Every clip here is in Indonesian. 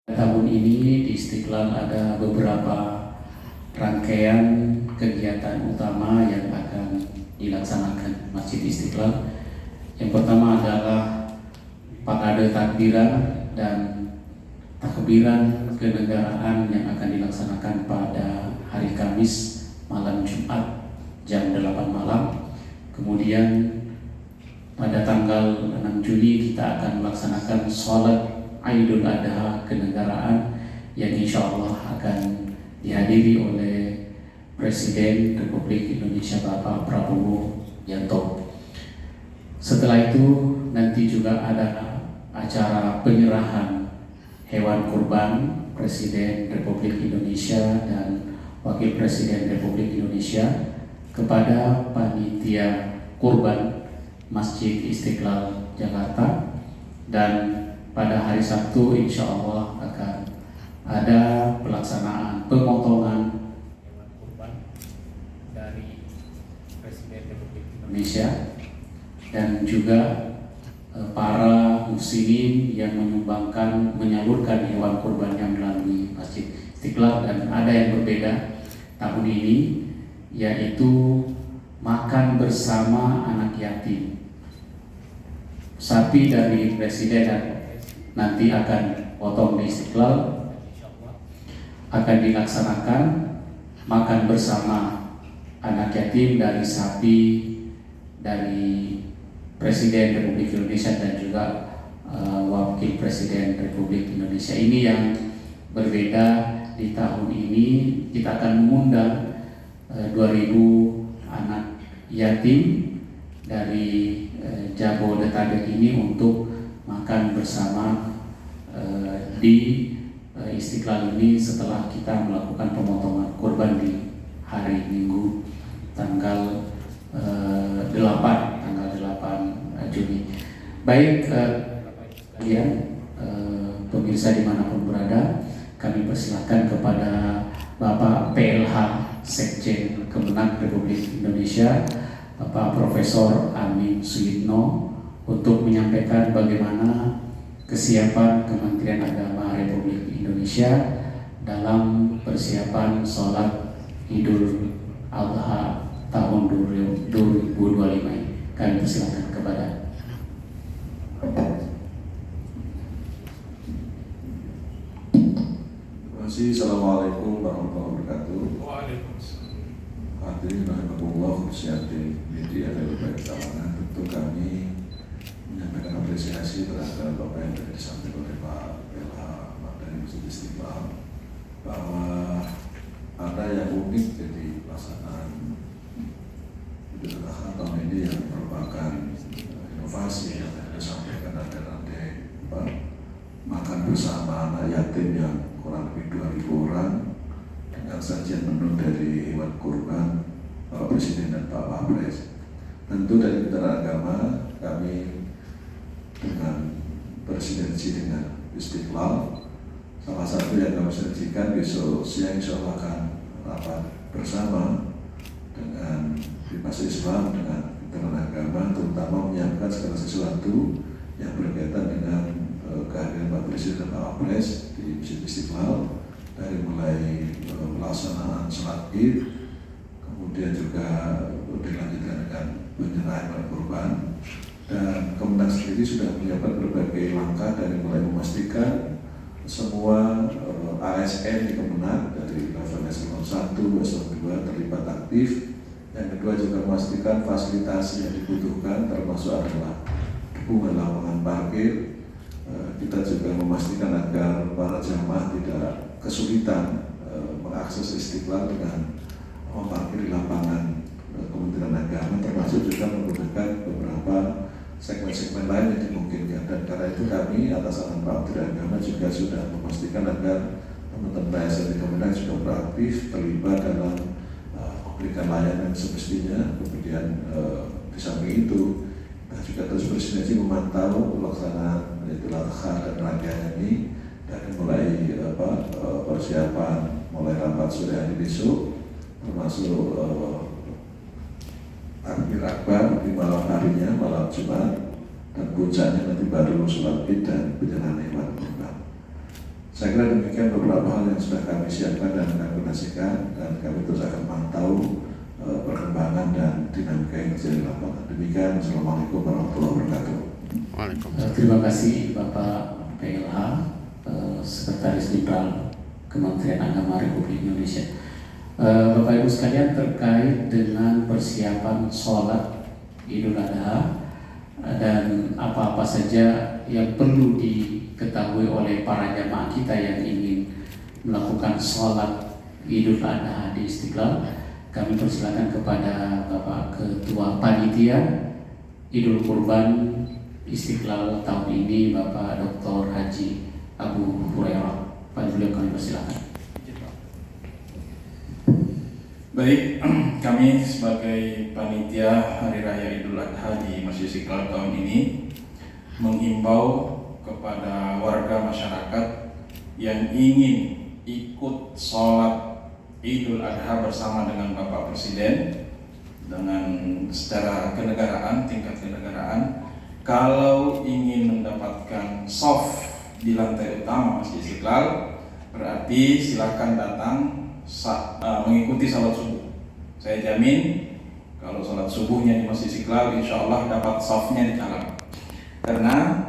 Tahun ini di Istiqlal ada beberapa rangkaian kegiatan utama yang akan dilaksanakan Masjid Istiqlal. Yang pertama adalah parade takbiran dan takbiran kenegaraan yang akan dilaksanakan pada hari Kamis malam Jumat jam 8 malam. Kemudian pada tanggal 6 Juli kita akan melaksanakan sholat Idul Adha kenegaraan yang insya Allah akan dihadiri oleh Presiden Republik Indonesia Bapak Prabowo Subianto. Setelah itu nanti juga ada acara penyerahan hewan kurban Presiden Republik Indonesia dan Wakil Presiden Republik Indonesia kepada panitia kurban Masjid Istiqlal Jakarta. Dan pada hari Sabtu insya Allah akan ada pelaksanaan pemotongan hewan kurban dari Presiden Republik Indonesia dan juga para muslimin yang menyalurkan hewan kurbannya melalui Masjid Istiqlal. Dan ada yang berbeda tahun ini, yaitu makan bersama anak yatim. Sapi dari Presiden nanti akan potong di Istiqlal, akan dilaksanakan makan bersama anak yatim dari sapi dari Presiden Republik Indonesia dan juga Wakil Presiden Republik Indonesia. Ini yang berbeda di tahun ini. Kita akan mengundang 2000 anak yatim dari Jabodetabek ini untuk makan bersama di Istiqlal ini setelah kita melakukan pemotongan kurban di hari Minggu tanggal 8 Juni. Baik, pemirsa dimanapun berada, kami persilahkan kepada Bapak PLH Sekjen Kemenag Republik Indonesia, Bapak Profesor Amin Suyitno, untuk menyampaikan bagaimana kesiapan Kementerian Agama Republik Indonesia dalam persiapan sholat Idul Adha tahun 2025 ini. Kami persilakan kepada Terima kasih. Assalamualaikum warahmatullahi wabarakatuh. Waalaikumsalam. Hadirin rahimahullah, khususnya di media dan berbagai kalangan, tentu kami menyampaikan apresiasi terhadap apa yang tadi disampaikan oleh Pak PLH dari Masjid Istiqlal, bahwa ada yang unik dari pelaksanaan Idul Adha tahun ini yang merupakan inovasi yang disampaikan ada nanti makan bersama anak yatim yang kurang lebih 2.000 orang dengan sajian menu dari hewan kurban Bapak Presiden dan Pak Wapres. Tentu dari Kementerian Agama kami dengan bersinergi dengan Istiqlal, salah satu yang kami sinergikan besok siang insya Allah akan rapat bersama dengan Masjid Islam dengan Kementerian Agama, terutama menyiapkan segala sesuatu yang berkaitan dengan kehadiran Pak Presiden dan Pak Wapres di Masjid Istiqlal, dari mulai pelaksanaan sholat Id, kemudian juga dilanjutkan dengan penyerahan hewan kurban. Dan Kemenag sendiri sudah menyiapkan berbagai langkah, dari mulai memastikan semua ASN di Kemenag dari level eselon 1, eselon 2 terlibat aktif. Yang kedua juga memastikan fasilitasi yang dibutuhkan, termasuk adalah dukungan lapangan parkir. Kita juga memastikan agar para jamaah tidak kesulitan mengakses Istiqlal dengan memarkir di lapangan Kementerian Agama, termasuk juga menggunakan beberapa segmen-segmen lain yang dimungkinkan. Dan karena itu kami atas arahan Pak Menteri Agama juga sudah memastikan agar teman-teman ASN di Kemenag juga proaktif terlibat dalam memberikan layanan semestinya. Kemudian di samping itu kita juga terus bersinergi memantau pelaksanaan Idul Adha dan rangkaian ini, dari mulai persiapan mulai rapat sore hari besok, termasuk takbir akbar di malam harinya, malam Jumat, dan puncaknya nanti baru sholat Id dan penyerahan hewan kurban. Saya kira demikian beberapa hal yang sudah kami siapkan dan kami koordinasikan, dan kami terus akan mantau perkembangan dan dinamika yang terjadi di lapangan. Demikian, Assalamualaikum warahmatullahi wabarakatuh. Terima kasih Bapak PLH, Sekretaris Jenderal Kementerian Agama Republik Indonesia. Bapak Ibu sekalian, terkait dengan persiapan sholat Idul Adha dan apa-apa saja yang perlu diketahui oleh para jamaah kita yang ingin melakukan sholat Idul Adha di Istiqlal, kami persilakan kepada Bapak Ketua Panitia Idul Kurban Istiqlal tahun ini, Bapak Dr. Haji Abu Hurairah. Pada beliau kami persilakan. Baik, kami sebagai panitia Hari Raya Idul Adha di Masjid Istiqlal tahun ini menghimbau kepada warga masyarakat yang ingin ikut sholat Idul Adha bersama dengan Bapak Presiden dengan secara kenegaraan, tingkat kenegaraan. Kalau ingin mendapatkan shaf di lantai utama Masjid Istiqlal, berarti silakan datang mengikuti salat subuh. Saya jamin kalau salat subuhnya di Masjid Istiqlal, insya Allah dapat shafnya di dalam. Karena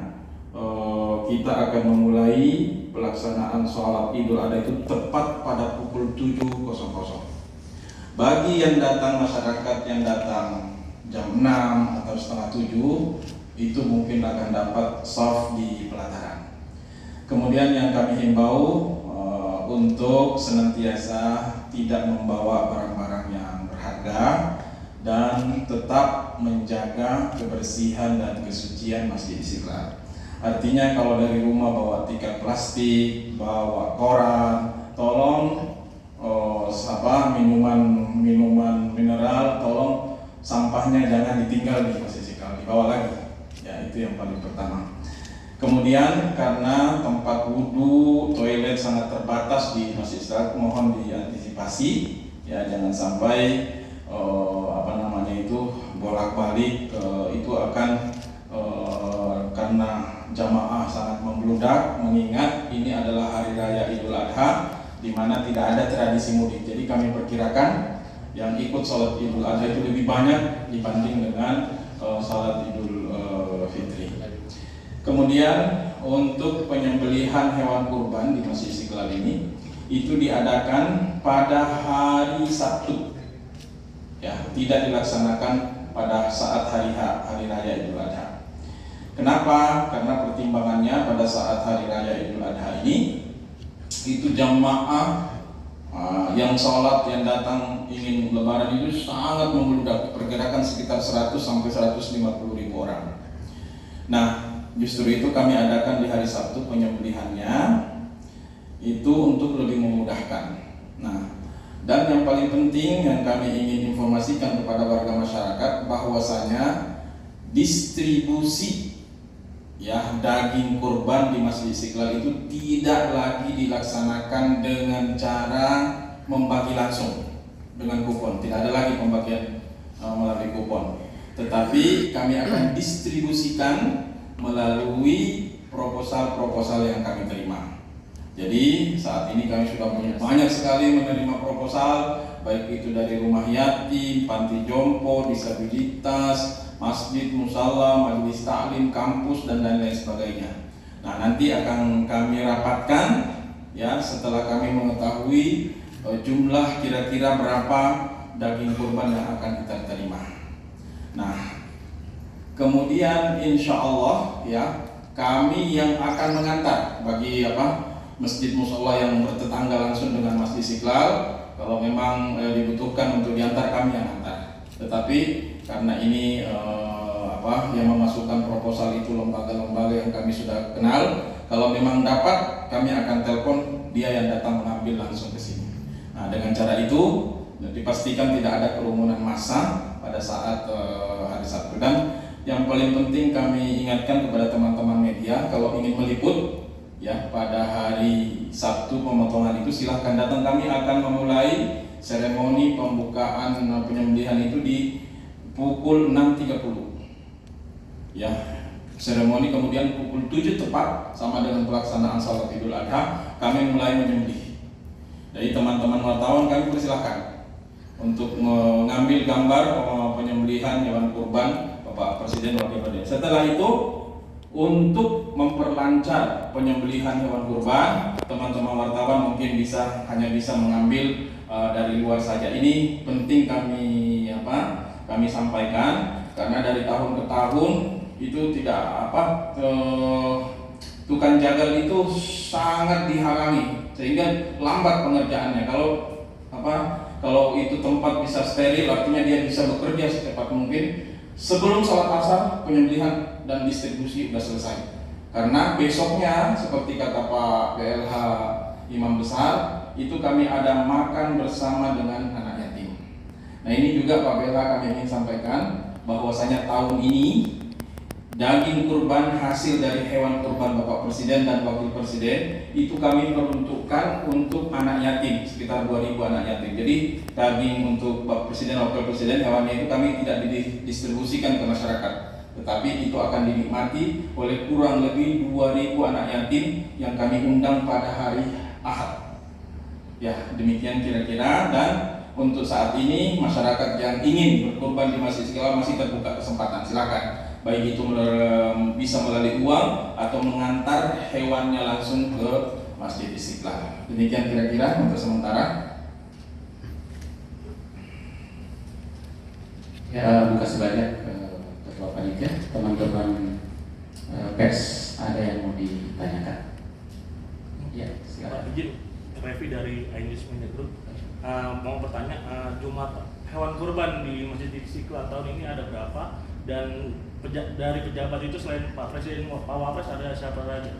kita akan memulai pelaksanaan sholat Idul Adha itu tepat pada pukul 7.00. Bagi yang datang, masyarakat yang datang jam 6 atau setengah 7, itu mungkin akan dapat shaf di pelataran. Kemudian yang kami himbau untuk senantiasa tidak membawa barang-barang yang berharga dan tetap menjaga kebersihan dan kesucian Masjid Istiqlal. Artinya kalau dari rumah bawa tiket plastik, bawa koran, tolong minuman mineral, tolong sampahnya jangan ditinggal di Masjid Istiqlal, dibawa lagi. Ya, itu yang paling pertama. Kemudian karena tempat wudhu, toilet sangat terbatas di Masjid Istiqlal, mohon diantisipasi, ya jangan sampai bolak-balik itu akan karena jamaah sangat membludak, mengingat ini adalah Hari Raya Idul Adha di mana tidak ada tradisi mudik. Jadi kami perkirakan yang ikut sholat Idul Adha itu lebih banyak dibanding dengan sholat Idul Fitri. Kemudian untuk penyembelihan hewan kurban di Masjid Istiqlal ini itu diadakan pada hari Sabtu, ya, tidak dilaksanakan pada saat hari Raya Idul Adha. Kenapa? Karena pertimbangannya pada saat Hari Raya Idul Adha ini itu jamaah yang sholat, yang datang ingin lebaran itu sangat membludak, pergerakan sekitar 100 sampai 150 ribu orang. Nah, justru itu kami adakan di hari Sabtu penyembelihannya itu untuk lebih memudahkan. Nah, dan yang paling penting yang kami ingin informasikan kepada warga masyarakat bahwasanya distribusi daging kurban di Masjid Istiqlal itu tidak lagi dilaksanakan dengan cara membagi langsung dengan kupon. Tidak ada lagi pembagian melalui kupon, tetapi kami akan distribusikan melalui proposal yang kami terima. Jadi saat ini kami sudah banyak sekali menerima proposal, baik itu dari rumah yatim, panti jompo, disabilitas, masjid, musala, majelis taklim, kampus, dan lain-lain sebagainya. Nah, nanti akan kami rapatkan ya setelah kami mengetahui jumlah kira-kira berapa daging kurban yang akan kita terima. Nah, kemudian insya Allah ya kami yang akan mengantar bagi masjid musala yang bertetangga langsung dengan Masjid Istiqlal. Kalau memang dibutuhkan untuk diantar, kami yang antar. Tetapi karena ini yang memasukkan proposal itu lembaga-lembaga yang kami sudah kenal, kalau memang dapat kami akan telepon dia yang datang mengambil langsung ke sini. Nah, dengan cara itu dipastikan tidak ada kerumunan massa pada saat hari Sabtu. Dan yang paling penting kami ingatkan kepada teman-teman media, kalau ingin meliput ya pada hari Sabtu pemotongan itu silahkan datang. Kami akan memulai seremoni pembukaan penyembelihan itu di pukul 6.30 ya seremoni, kemudian pukul 7 tepat sama dengan pelaksanaan salat Idul Adha kami mulai menyembelih. Jadi teman-teman wartawan kami persilahkan untuk mengambil gambar penyembelihan hewan kurban Bapak Presiden Wakil Presiden. Setelah itu untuk memperlancar penyembelihan hewan kurban, teman-teman wartawan mungkin hanya bisa mengambil dari luar saja. Ini penting kami sampaikan karena dari tahun ke tahun itu tukang jagal itu sangat dihalangi sehingga lambat pengerjaannya. Kalau itu tempat bisa steril, artinya dia bisa bekerja secepat mungkin sebelum sholat asar, penyembelihan dan distribusi sudah selesai. Karena besoknya seperti kata Pak PLH Imam Besar, itu kami ada makan bersama dengan anak yatim. Nah ini juga Pak PLH kami ingin sampaikan bahwasanya tahun ini daging kurban hasil dari hewan kurban Bapak Presiden dan Wakil Presiden itu kami peruntukkan untuk anak yatim, sekitar 2.000 anak yatim. Jadi daging untuk Bapak Presiden dan Wakil Presiden hewannya itu kami tidak didistribusikan ke masyarakat, tetapi itu akan dinikmati oleh kurang lebih 2.000 anak yatim yang kami undang pada hari Ahad. Ya demikian kira-kira. Dan untuk saat ini masyarakat yang ingin berkurban di Masjid Istiqlal masih terbuka kesempatan, silakan. Baik itu bisa melalui uang atau mengantar hewannya langsung ke Masjid Istiqlal. Demikian kira-kira untuk sementara. Ya, terima kasih banyak Ketua Panitia. Teman-teman pers ada yang mau ditanyakan? Ya, silakan. Izin, Revi dari Ainis Media Group. Mau bertanya, jumlah hewan kurban di Masjid Istiqlal tahun ini ada berapa? Dan dari pejabat itu selain Pak Presiden, Pak Wapres ada siapa saja?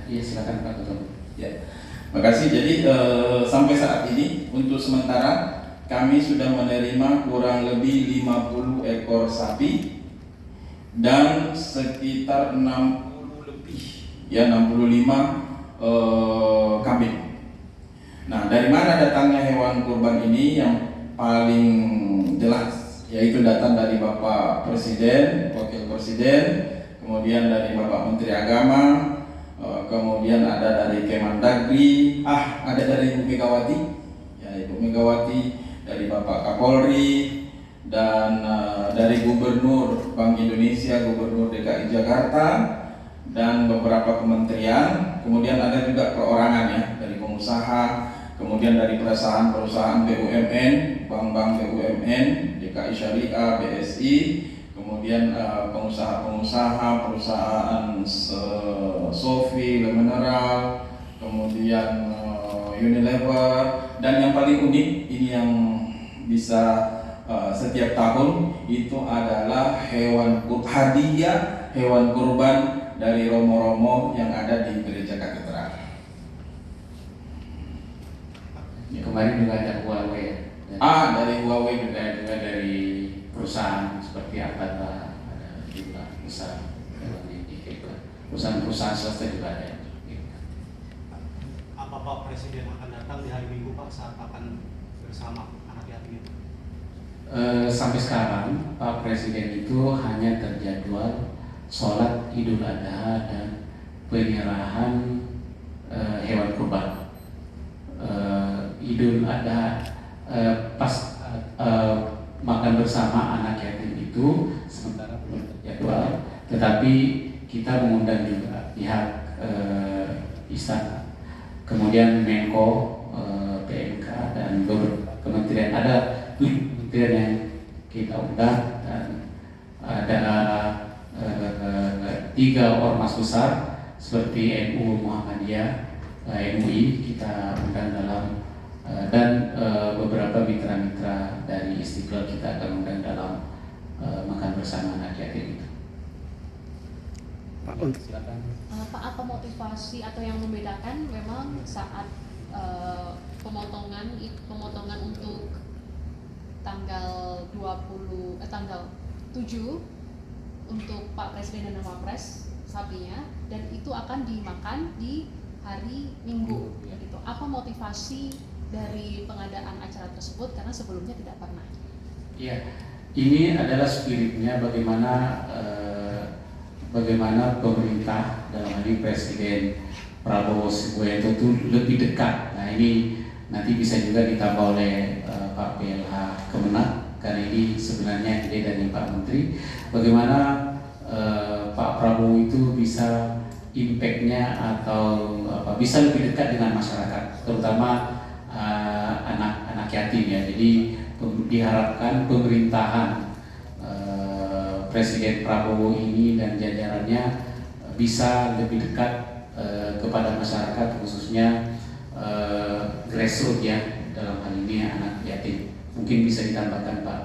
Iya silakan Pak Ketua. Ya, makasih. Jadi sampai saat ini untuk sementara kami sudah menerima kurang lebih 50 ekor sapi dan sekitar 65 kambing. Nah, dari mana datangnya hewan kurban ini? Yang paling jelas yaitu datang dari Bapak Presiden, Wakil Presiden, kemudian dari Bapak Menteri Agama, kemudian ada dari Kemendagri, ada dari Ibu Megawati, ya Ibu Megawati, dari Bapak Kapolri, dan dari Gubernur Bank Indonesia, Gubernur DKI Jakarta, dan beberapa kementerian. Kemudian ada juga perorangan ya, dari pengusaha, kemudian dari perusahaan BUMN, bank-bank BUMN, DKI Syariah, BSI, kemudian pengusaha-pengusaha, perusahaan Sofi, Le Mineral, kemudian Unilever, dan yang paling unik ini yang bisa setiap tahun itu adalah hadiah hewan kurban dari romo-romo yang ada di Gereja Katedral. Kemarin juga ada Huawei ya? Dari Huawei juga dari perusahaan seperti Avata, ada juga besar perusahaan swasta juga ada. Apa Pak Presiden akan datang di hari Minggu Pak saat akan bersama anak yatim itu? Sampai sekarang Pak Presiden itu hanya terjadwal sholat Idul Adha dan penyerahan hewan kurban. Idul Adha pas makan bersama anak yatim itu sementara belum terjadwal, tetapi kita mengundang juga pihak istana, kemudian Menko, PMK dan beberapa kementerian. Ada 7 kementerian yang kita undang dan ada 3 ormas besar seperti NU Muhammadiyah, MUI kita undang dalam dan beberapa mitra-mitra dari Istiqlal kita akan undang dalam makan bersama anak yatim itu. Pak, silakan. Pak, apa motivasi atau yang membedakan memang saat pemotongan untuk tanggal 7 untuk Pak Presiden dan Wapres sapinya, dan itu akan dimakan di hari Minggu gitu. Apa motivasi dari pengadaan acara tersebut, karena sebelumnya tidak pernah? Iya, ini adalah spiritnya bagaimana pemerintah dalam hal ini Presiden Prabowo Subianto itu lebih dekat. Nah ini nanti bisa juga ditambah oleh Pak PLH Kemenak, karena ini sebenarnya ide dari Pak Menteri. Bagaimana Pak Prabowo itu bisa impact-nya atau bisa lebih dekat dengan masyarakat, terutama anak-anak yatim ya. Jadi diharapkan pemerintahan Presiden Prabowo ini dan jajarannya bisa lebih dekat kepada masyarakat, khususnya grassroots ya, dalam hal ini anak yatim. Mungkin bisa ditambahkan Pak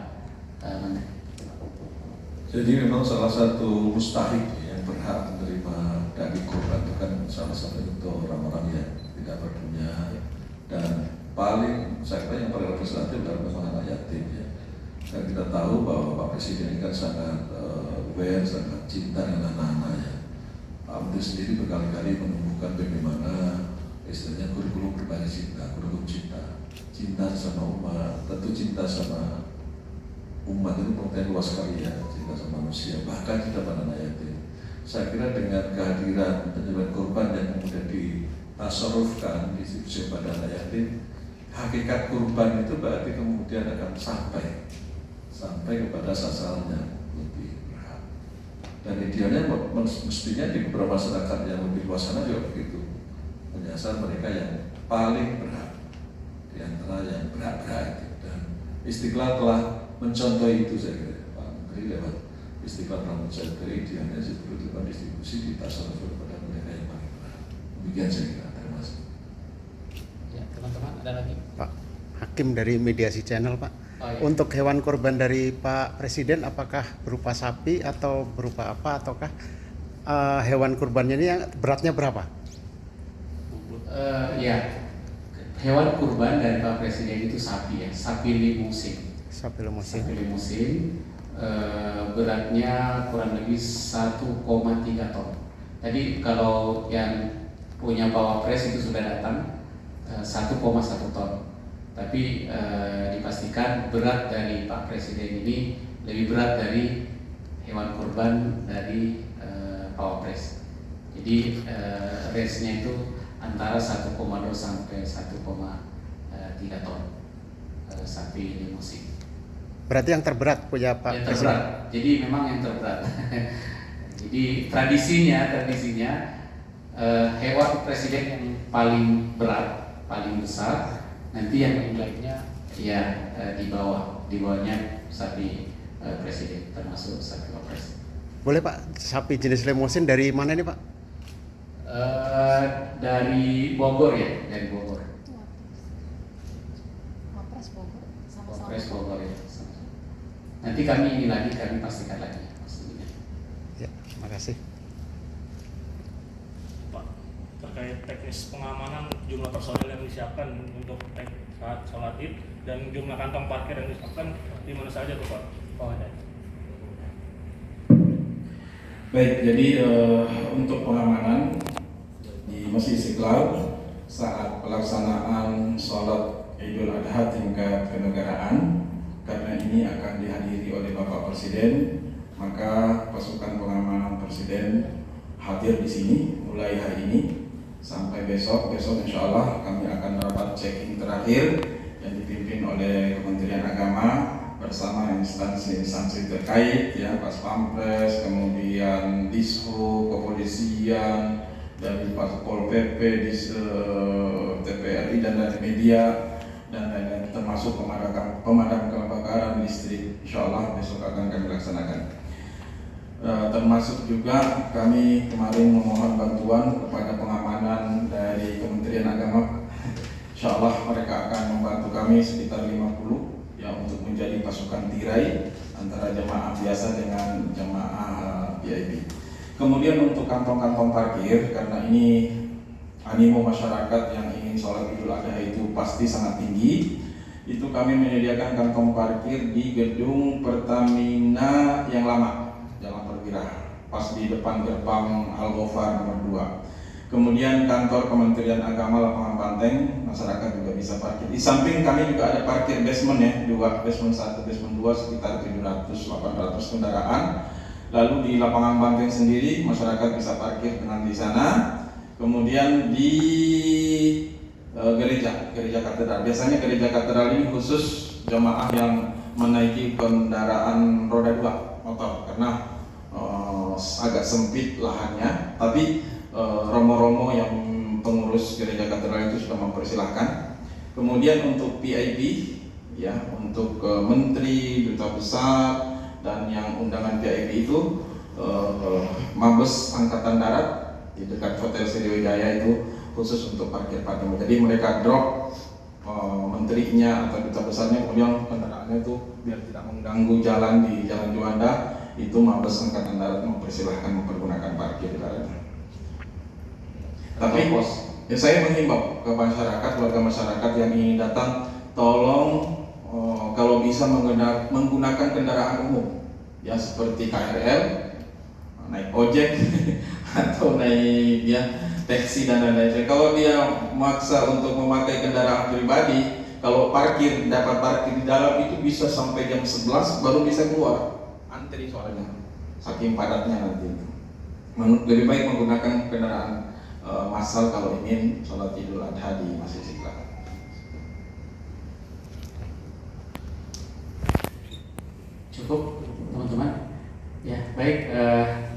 Menteri. Jadi memang salah satu mustahik yang berhak menerima daging kurban itu kan salah satu untuk orang-orang yang tidak berpunya, dan paling saya kira yang paling representatif adalah memang anak yatim ya. Dan kita tahu bahwa Pak Presiden ini kan sangat aware, sangat cinta dengan anak-anaknya. Pak Menteri sendiri berkali-kali menumbuhkan bagaimana istilahnya kurikulum berbagi cinta, kurikulum cinta sama umat, tentu cinta sama umat itu pengertian luas sekali ya, cinta sama manusia, bahkan cinta pada anak yatim. Saya kira dengan kehadiran penyembelihan kurban yang kemudian ditasarufkan, distribusi pada anak yatim, hakikat kurban itu berarti kemudian akan sampai kepada sasarannya lebih berhak. Dan idealnya mestinya di beberapa masyarakat yang lebih luas sana juga begitu, menyasar mereka yang paling berhak di antara yang berhak-berhak itu. Dan Istiqlal telah mencontoh itu, saya kira Pak Menteri lewat Istiqlal telah mencontoh idealnya seperti itu, distribusi ditasaruf kepada mereka yang paling berhak. Demikian saya kira. Terima kasih. Ya, teman-teman ada lagi? Pak Hakim dari Mediasi Channel, Pak. Oh, iya. Untuk hewan kurban dari Pak Presiden, apakah berupa sapi atau berupa apa, ataukah hewan kurbannya ini yang beratnya berapa? Ya, hewan kurban dari Pak Presiden itu sapi ya, sapi limusin. Sapi limusin. Sapi limusin, beratnya kurang lebih 1,3 ton. Tadi kalau yang punya Pak Wapres itu sudah datang 1,1 ton. Tapi dipastikan berat dari Pak Presiden ini lebih berat dari hewan kurban dari Pak Wapres. Jadi range-nya itu antara 1,2 sampai 1,3 ton sapi limusin. Berarti yang terberat punya Pak Yang Presiden? terberat. Jadi memang yang terberat. Jadi tradisinya hewan presiden yang paling berat, paling besar. Nanti yang lainnya ya di bawahnya sapi presiden, termasuk sapi wapres. Boleh Pak, sapi jenis limusin dari mana ini Pak? Dari Bogor ya, dari Bogor. Wapres Bogor sama-sama. Wapres Bogor ya. Nanti kami pastikan lagi pastinya. Ya, terima kasih. Pak, terkait teknis pengamanan jumlah personel yang disiapkan untuk saat sholat id dan jumlah kantong parkir yang disiapkan di mana saja tuh Pak? Baik, jadi untuk pengamanan di Masjid Istiqlal saat pelaksanaan sholat Idul Adha tingkat kenegaraan, karena ini akan dihadiri oleh Bapak Presiden, maka pasukan pengamanan Presiden hadir di sini mulai hari ini sampai besok insya Allah kami akan rapat checking terakhir yang dipimpin oleh Kementerian Agama bersama instansi-instansi terkait ya, Pas Pampres, kemudian Dishub, Kepolisian, dari Pol PP, TPRI dan dari media dan lain-lain, termasuk pemadam kebakaran listrik. Insya Allah besok akan kami laksanakan. Termasuk juga kami kemarin memohon bantuan kepada pengamanan dari Kementerian Agama. Insya Allah mereka akan membantu kami sekitar 50 ya untuk menjadi pasukan tirai antara jemaah biasa dengan jemaah VIP. Kemudian untuk kantong-kantong parkir, karena ini animo masyarakat yang ingin sholat Idul Adha itu pasti sangat tinggi, itu kami menyediakan kantong parkir di gedung Pertamina yang lama, Jalan Perwira, pas di depan gerbang Al-Ghofar nomor 2. Kemudian kantor Kementerian Agama Lapangan Banteng, masyarakat juga bisa parkir. Di samping kami juga ada parkir basement ya, basement 1, basement 2 sekitar 700-800 kendaraan. Lalu di Lapangan Banteng sendiri masyarakat bisa parkir dengan di sana. kemudian di gereja katedral. Biasanya gereja katedral ini khusus jemaah yang menaiki kendaraan roda 2 motor karena agak sempit lahannya, tapi romo-romo yang pengurus gereja katedral itu sudah mempersilahkan. Kemudian untuk VIP ya, untuk menteri, duta besar dan yang undangan VIP itu Mabes Angkatan Darat di dekat Hotel Sriwijaya itu khusus untuk parkir. Jadi mereka drop menterinya atau duta besarnya, kemudian kendaraannya itu biar tidak mengganggu jalan di Jalan Juanda, itu Mabes Angkatan Darat mempersilahkan mempergunakan parkir di darat. Tapi saya menghimbau ke masyarakat, warga masyarakat yang ingin datang, tolong kalau bisa menggunakan kendaraan umum, ya seperti KRL, naik ojek atau naik taksi dan lain-lain. Kalau dia maksa untuk memakai kendaraan pribadi, kalau dapat parkir di dalam itu bisa sampai jam 11 baru bisa keluar, antri soalnya, saking padatnya nanti. Lebih baik menggunakan kendaraan massal kalau ingin sholat Idul Adha di Masjid Istiqlal. Cukup teman-teman. Ya baik,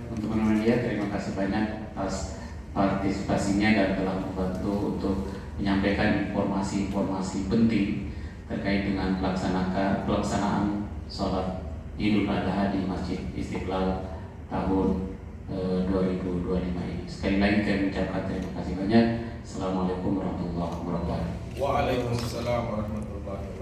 teman-teman media terima kasih banyak atas partisipasinya dan telah membantu untuk menyampaikan informasi-informasi penting terkait dengan pelaksanaan sholat Idul Adha di Masjid Istiqlal tahun 2025 ini. Sekali lagi kami ucapkan terima kasih banyak. Assalamualaikum warahmatullahi wabarakatuh. Waalaikumsalam warahmatullahi wabarakatuh.